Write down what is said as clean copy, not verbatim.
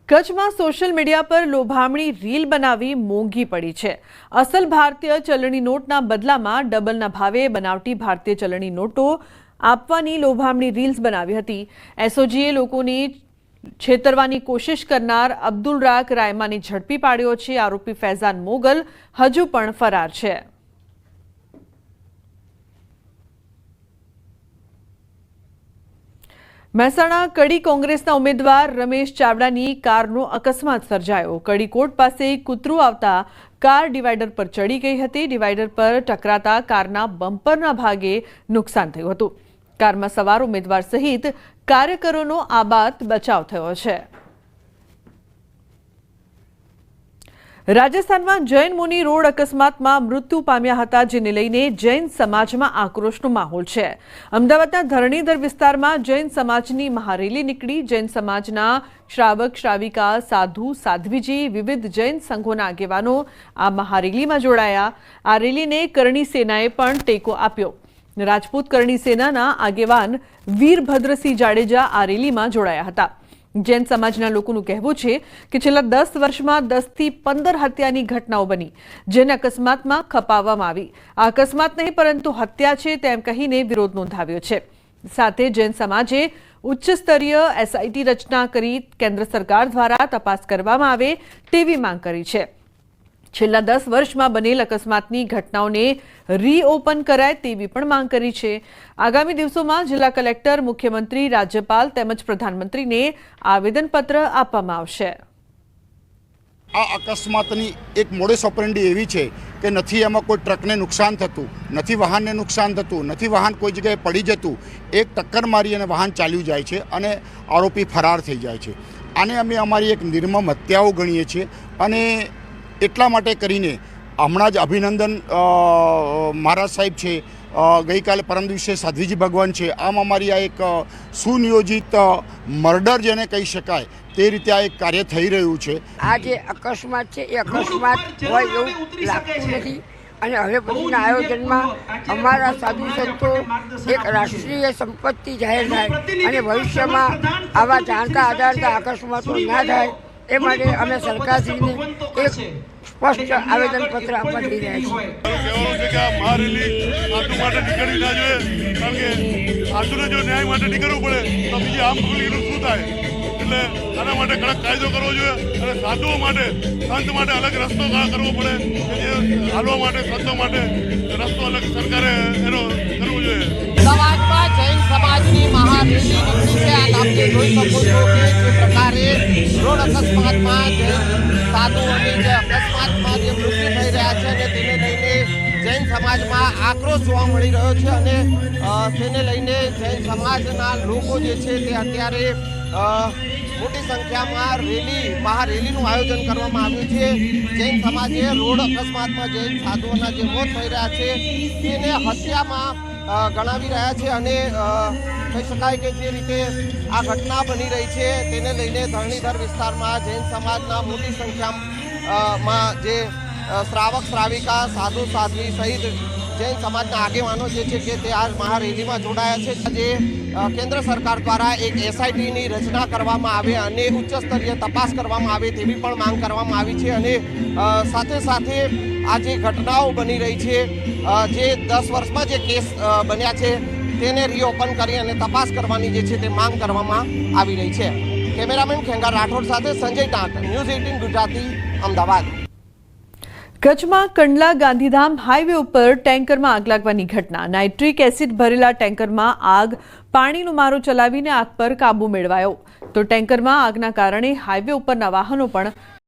કચ્છમાં social media પર લોભામણી reel બનાવી મોંઘી પડી છે। અસલ ભારતીય ચલણી નોટના બદલામાં ડબલના ભાવે બનાવટી ભારતીય ચલણી નોટો આપવાની લોભામણી રીલ્સ બનાવી હતી। એસઓજીએ લોકોની છેતરવાની કોશિશ કરનાર અબ્દુલ રાક રાયમાને ઝડપી પાડ્યો છે। આરોપી ફૈઝાન મોગલ હજુ પણ ફરાર છે। મહેસાણા કડી કોંગ્રેસના ઉમેદવાર રમેશ ચાવડાની કારનો અકસ્માત સર્જાયો। કડી કોટ પાસે કૂતરું આવતા કાર ડિવાઈડર પર ચડી ગઈ હતી। ડિવાઈડર પર ટકરાતા કારના બમ્પરના ભાગે નુકસાન થયું હતું। કારમાં સવાર ઉમેદવાર સહિત કાર્યકરોનો આબાદ બચાવ થયો છે। રાજસ્થાનમાં જૈન મુનિ રોડ અકસ્માતમાં મૃત્યુ પામ્યા હતા, જેને લઈને જૈન સમાજમાં આક્રોશનો માહોલ છે। અમદાવાદના ધરણીધર વિસ્તારમાં જૈન સમાજની મહારેલી નીકળી। જૈન સમાજના શ્રાવક શ્રાવિકા, સાધુ સાધ્વીજી, વિવિધ જૈન સંઘોના આગેવાનો આ મહારેલીમાં જોડાયા। આ રેલીને કરણી સેનાએ પણ ટેકો આપ્યો। રાજપૂત કરણી સેનાના આગેવાન વીરભદ્રસિંહ જાડેજા આ રેલીમાં જોડાયા હતા। જૈન સમાજના લોકોનું કહેવું છે કે છેલ્લા 10 વર્ષમાં 10 થી 15 હત્યાની ઘટનાઓ બની, જેને અકસ્માતમાં ખપાવવામાં આવી। આ અકસ્માત નહીં પરંતુ હત્યા છે તેમ કહીને વિરોધ નોંધાવ્યો છે। સાથે જૈન સમાજે ઉચ્ચ સ્તરીય એસઆઈટી રચના કરી કેન્દ્ર સરકાર દ્વારા તપાસ કરવામાં આવે તેવી માંગ કરી છે। છેલ્લા 10 વર્ષમાં બનેલ અકસ્માતની ઘટનાઓને રીઓપન કરાય તેવી પણ માંગ કરી છે। આગામી દિવસોમાં જિલ્લા કલેક્ટર, મુખ્યમંત્રી, રાજ્યપાલ તેમજ પ્રધાનમંત્રીને આવેદનપત્ર આપવામાં આવશે। આ અકસ્માતની એક મોડસ ઓપરેન્ડી એવી છે કે નથી એમાં કોઈ ટ્રકને નુકસાન થતું, નથી વાહનને નુકસાન થતું, નથી વાહન કોઈ જગ્યાએ પડી જતું। એક ટક્કર મારી અને વાહન ચાલ્યું જાય છે અને આરોપી ફરાર થઈ જાય છે। આને અમે અમારી એક નિર્મમ હત્યાઓ ગણીએ છીએ અને એટલા માટે કરીને હમણાં જ અભિનંદન મહારાજ સાહેબ છે, ગઈકાલે પરમ દિવસે સાધ્વીજી ભગવાન છે। આમ અમારી આ એક સુનિયોજિત મર્ડર જેને કહી શકાય તે રીતે આ એક કાર્ય થઈ રહ્યું છે। આ જે અકસ્માત છે એ અકસ્માત હોય એવું લાગતું નથી અને હવે પછીના આયોજનમાં અમારા સાધુ સંતો એક રાષ્ટ્રીય સંપત્તિ જાહેર થાય અને ભવિષ્યમાં આવા જાણતા અજાણતા અકસ્માતો ના થાય એ માટે અમે સરકારશ્રીને એક સ્પષ્ટ આવેદનપત્ર આપવા જઈ રહ્યા છીએ। કહેવાનું છે કે આ મહારેલી સાધુ માટે નીકળવી ના જોઈએ, કારણ કે સાધુને જો ન્યાય માટે નીકળવું પડે તો બીજી આમ પબ્લિકનું શું થાય? એટલે આના માટે કડક કાયદો કરવો જોઈએ અને સાધુઓ માટે, સંત માટે અલગ રસ્તો કરવો પડે કે જે હાલવા માટે, સંતો માટે રસ્તો અલગ સરકારે એનો કરવો જોઈએ। સમાજમાં જૈન સમાજની મહારેલી નીકળી છે। આ આપ જોઈ શકો છો કે જે પ્રકારે રોડ અકસ્માતમાં જૈન સાધુઓની જે અકસ્માતમાં જે મૃત્યુ થઈ રહ્યા છે અને તેને લઈને જૈન સમાજમાં આક્રોશ જોવા મળી રહ્યો છે અને તેને લઈને જૈન સમાજના લોકો જે છે તે અત્યારે મોટી સંખ્યામાં મહારેલીનું આયોજન કરવામાં આવ્યું છે। જૈન સમાજે રોડ અકસ્માતમાં જૈન સાધુઓના જે મોત થઈ રહ્યા છે તેને હત્યામાં ગણાવી રહ્યા છે અને કહી શકાય કે જે રીતે આ ઘટના બની રહી છે તેને લઈને ધરણીધર વિસ્તારમાં જૈન સમાજના મોટી સંખ્યામાં જે શ્રાવક શ્રાવિકા, સાધુ સાધ્વી સહિત જૈન સમાજના આગેવાનો જે છે કે તે આ મહારેલીમાં જોડાયા છે। જે કેન્દ્ર સરકાર દ્વારા એક એસઆઈટીની રચના કરવામાં આવે અને ઉચ્ચ સ્તરીય તપાસ કરવામાં આવે તેવી પણ માંગ કરવામાં આવી છે અને સાથે સાથે આ જે ઘટનાઓ બની રહી છે, જે 10 વર્ષમાં જે કેસ બન્યા છે તેને રીઓપન કરી અને તપાસ કરવાની જે છે તે માંગ કરવામાં આવી રહી છે। કેમેરામેન ખેંગાર રાઠોડ સાથે સંજય ટાંક, ન્યૂઝ 18 ગુજરાતી, અમદાવાદ। કચ્છમાં કંડલા ગાંધીધામ હાઈવે ઉપર ટેન્કરમાં આગ લાગવાની ઘટના। નાઇટ્રિક એસિડ ભરેલા ટેન્કરમાં આગ, પાણીનો મારો ચલાવીને આગ પર કાબુ મેળવાયો તો ટેન્કરમાં આગના કારણે હાઈવે ઉપરના વાહનો પણ